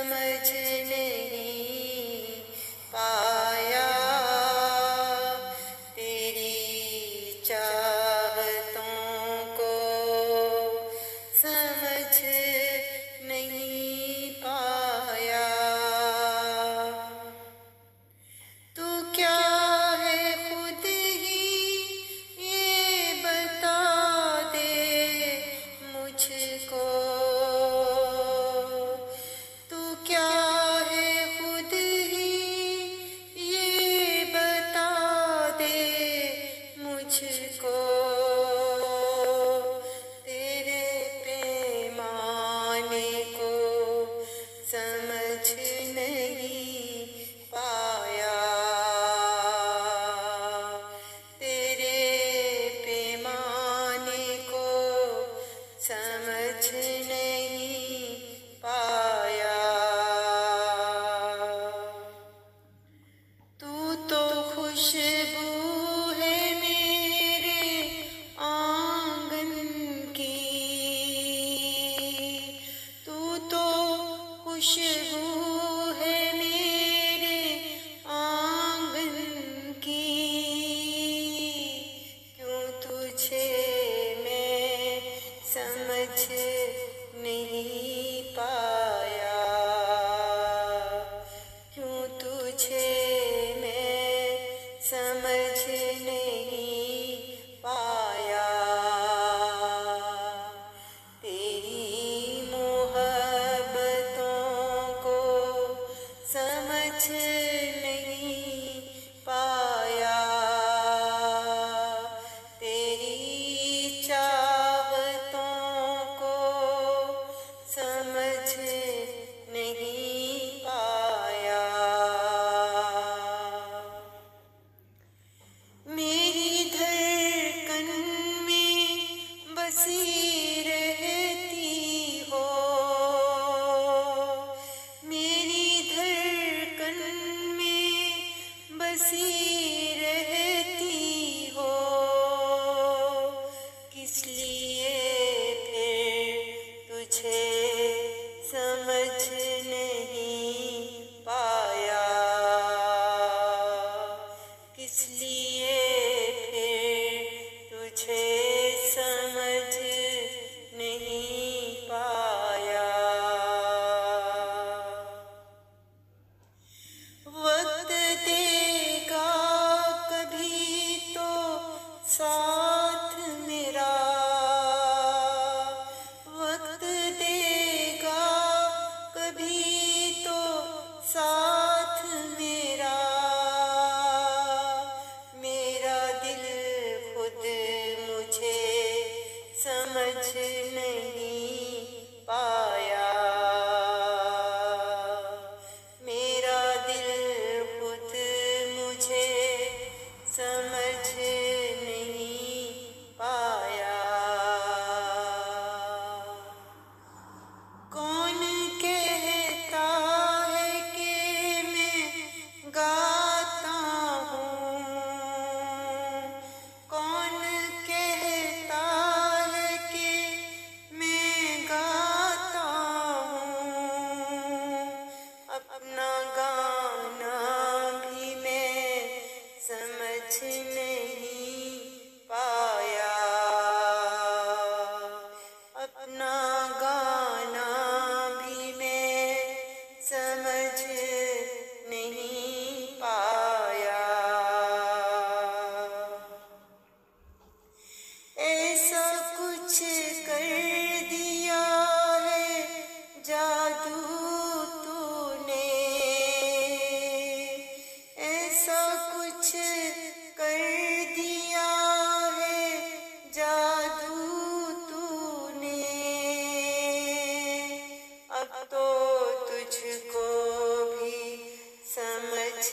समझ नहीं पाया, तेरी चाहतों को समझ नहीं पाया। तू क्या है खुद ही ये बता दे मुझको, तू क्या है खुद ही ये बता दे मुझको। तेरे पैमाने को समझ नहीं पाया, तेरे पैमाने को समझ नहीं पाया। तू तो खुशबू है मेरे आंगन की, तू तो खुशबू है मेरे आंगन की। क्यों तुझे मैं समझ नहीं पाया, क्यों तुझे मैं समझ नहीं पाया। तेरी मोहब्बतों को समझ नहीं पाया, तेरी चाहतों को समझ नहीं पाया। मेरी धड़कन में बसी रहती हो, मेरी धड़कन में बसी रहती हो। किस लिए फिर तुझे समझ नहीं पाया, किस लिए फिर तुझे समझ नहीं पाया। वक्त देगा कभी तो साथ मेरा, वक्त देगा कभी तो साथ मेरा। मेरा दिल खुद मुझे समझ नहीं पाया, मेरा दिल खुद मुझे समझ नहीं पाया। कौन कहता है कि मैं गाता हूँ, कौन कहता है कि मैं गाता हूँ। अपना गाना भी मैं समझ नहीं पाया, अपना गाना भी मैं समझ नहीं पाया। ऐसा कुछ कर दिया है जादू तूने, ऐसा कुछ कर दिया है जादू तूने। अब तो तुझको भी समझ